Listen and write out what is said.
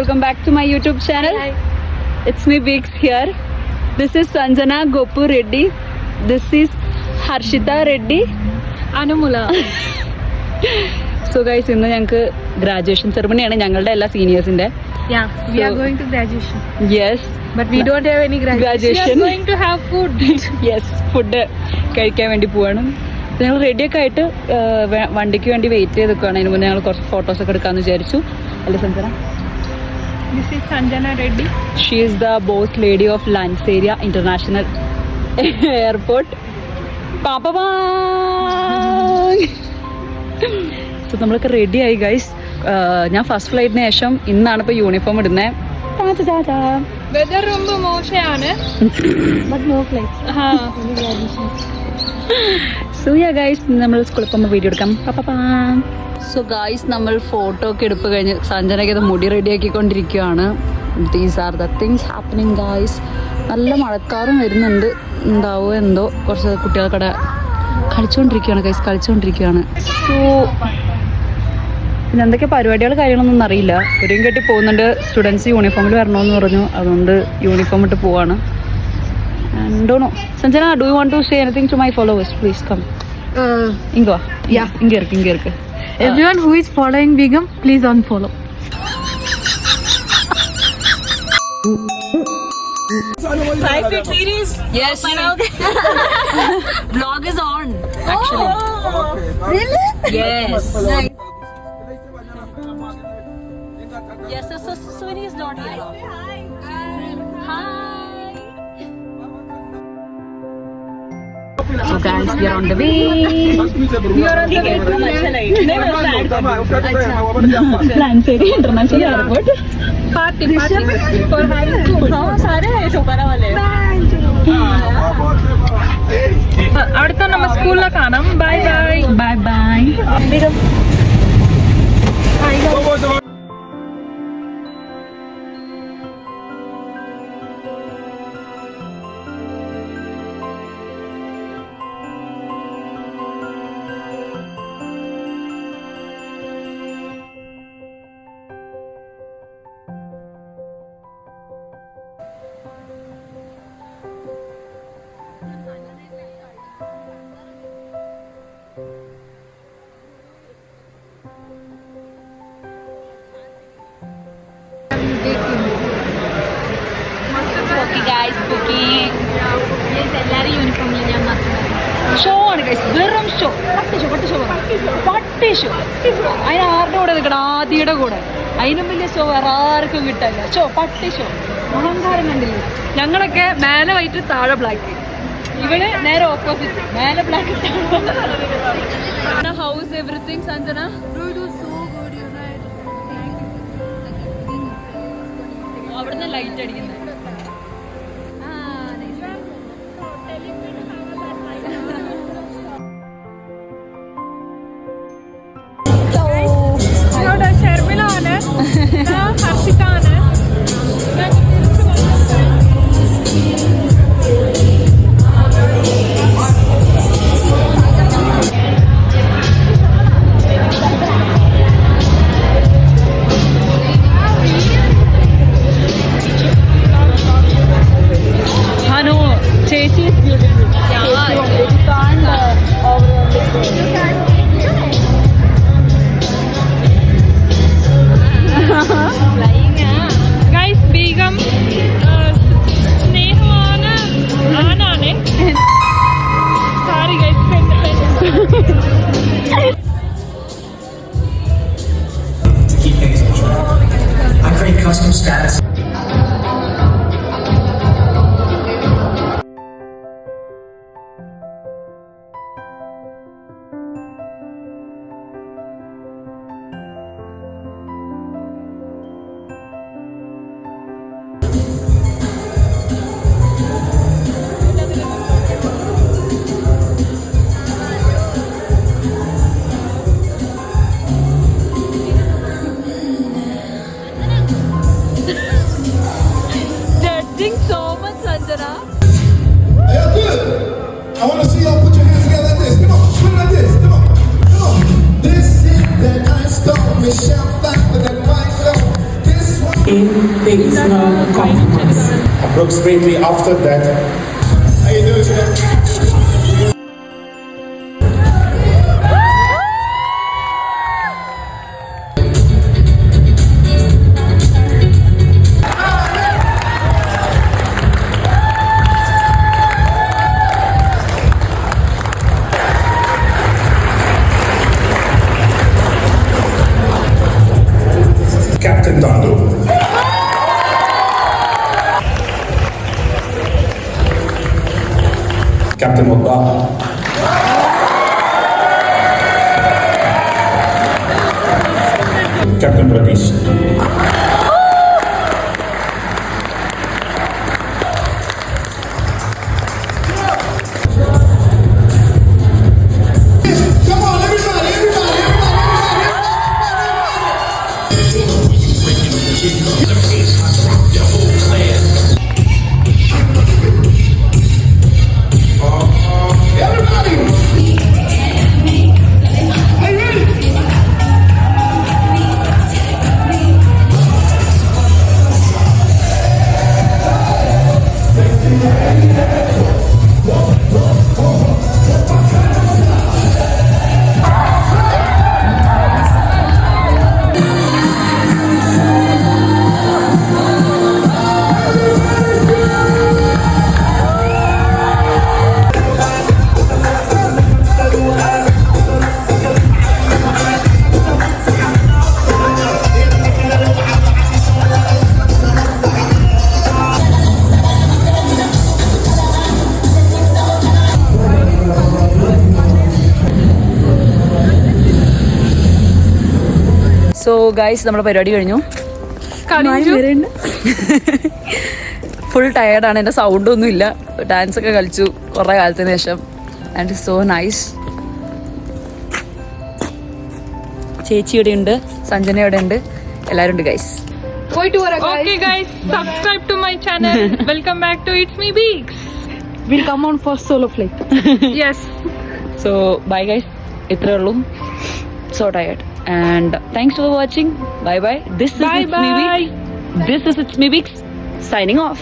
welcome back to my YouTube channel. Hi. It's me Biggs here. This is Sanjana Gopu Reddy. This is Harshita Reddy. Anumula. So guys, ഇന്ന് ഞങ്ങൾക്ക് graduation സെറമണിയാണ് ഞങ്ങളുടെ എല്ലാ സീനിയേഴ്സിന്റെ. Yeah, we are going to graduation. Yes, But we don't have any graduation. We are going to have food. Yes, food കഴിക്കാൻ വേണ്ടി പോവാണ്. ഞങ്ങൾ റെഡിയൊക്കെ ആയിട്ട് വണ്ടിക്ക് വേണ്ടി വെയിറ്റ് ചെയ്ത് നിൽക്കുകയാണ്. അതിന് മുന്നേ ഞങ്ങൾ കുറച്ച് ഫോട്ടോസൊക്കെ എടുക്കാമെന്ന് വിചാരിച്ചു. അല്ലേ Sanjana? This is Sanjana Reddy. She is the boss lady of Lanseria International Airport. Papa bye. So നമ്മളൊക്കെ റെഡി ആയി ഗൈസ്. ഞാൻ ഫസ്റ്റ് ഫ്ലൈറ്റിന് ശേഷം ഇന്നാണ് ഇപ്പോൾ യൂണിഫോം ഇടുന്നത്. വെദർ ரொம்ப മോശമാണ്. But no flights. So yeah guys, നമ്മൾ സ്കൂളിൽ പോകുമ്പോൾ വീഡിയോ എടുക്കാം. സോ ഗായ്സ്, നമ്മൾ ഫോട്ടോ ഒക്കെ എടുപ്പ് കഴിഞ്ഞ് സഞ്ജനയ്ക്ക് അത് മുടി റെഡിയാക്കിക്കൊണ്ടിരിക്കുകയാണ്. These are the things happening guys. നല്ല മഴക്കാറും വരുന്നുണ്ട്. ഉണ്ടാവോ എന്തോ. കുറച്ച് കുട്ടികൾക്കടെ കളിച്ചുകൊണ്ടിരിക്കുകയാണ് ഗൈസ്, കളിച്ചുകൊണ്ടിരിക്കുകയാണ്. സോ പിന്നെ എന്തൊക്കെ പരിപാടികൾ കാര്യങ്ങളൊന്നും അറിയില്ല. ഒരുയും കെട്ടി പോകുന്നുണ്ട്. സ്റ്റുഡൻസ് യൂണിഫോമിൽ വരണമെന്ന് പറഞ്ഞു, അതുകൊണ്ട് യൂണിഫോം ഇട്ട് പോവാണ്. ഡോണോ Sanjana, do you want to say anything to my followers? Please come. ഇങ്ങോ. യാ, ഇങ്ങ ഇருக்கு. Everyone who is following Begum, please unfollow. Five-Fit series? Yes. Vlog is on, actually. Oh, really? Yes. Nice. Yes, so Sweeney is not here. Hi. Hi. So guys, we are on the way. We are on the way to Lanseria International Airport. party for having food. हाँ, सारे हैं चौपारा वाले. അടുത്ത നമ്മ സ്കൂളിൽ കാണാം. Bye bye. Bye bye. എല്ലാരും യൂണിഫോമിൽ ഞാൻ ഷോ ആണ് ഗൈസ്, വെറും ഷോ. പട്ടി ഷോ. അതിന് ആരുടെ കൂടെ നിൽക്കണം? ആദിയുടെ കൂടെ. അതിനും വലിയ ഷോ വേറെ ആർക്കും കിട്ടില്ല. ഷോ, പട്ടി ഷോ. അഹങ്കാരം കണ്ടില്ലേ? ഞങ്ങളൊക്കെ മേലെ വൈറ്റ് താഴെ ബ്ലാക്ക്. ഇവിടെ നേരെ ഓപ്പോസിറ്റ്, മേലെ ബ്ലാക്ക്. House everything Sanjana? അവിടുന്ന് ലൈറ്റ് അടിക്കുന്നത്. ഷർമിലാണ്, ഹർഷിതാണ്. ചേച്ചി is beautiful. You can't guys, Begum സ്നേഹമാണ്, ആണാണ്. Sorry guys. I create custom status. There is no compromise. Approximately after that, how you doing, sir? Captain Dando. Captain Mokba. Captain Pradesh. Come on, everybody, so guys നമ്മുടെ പരിപാടി കഴിഞ്ഞു. Full ടയേർഡാണ്. എൻ്റെ സൗണ്ടൊന്നും ഇല്ല. Dance ഒക്കെ കളിച്ചു കുറേ കാലത്തിന് ശേഷം. And so nice. ചേച്ചി ഇവിടെ ഉണ്ട്, സഞ്ജന ഇവിടെ ഉണ്ട്, എല്ലാവരും ഉണ്ട് guys. Okay guys, subscribe to my channel. Welcome back to It's Me Beaks. We'll come on for solo flight. Yes. So bye guys. ഇത്രേ ഉള്ളൂ. So tired. And thanks for watching. Bye bye. This is It's Me Beaks. Signing off.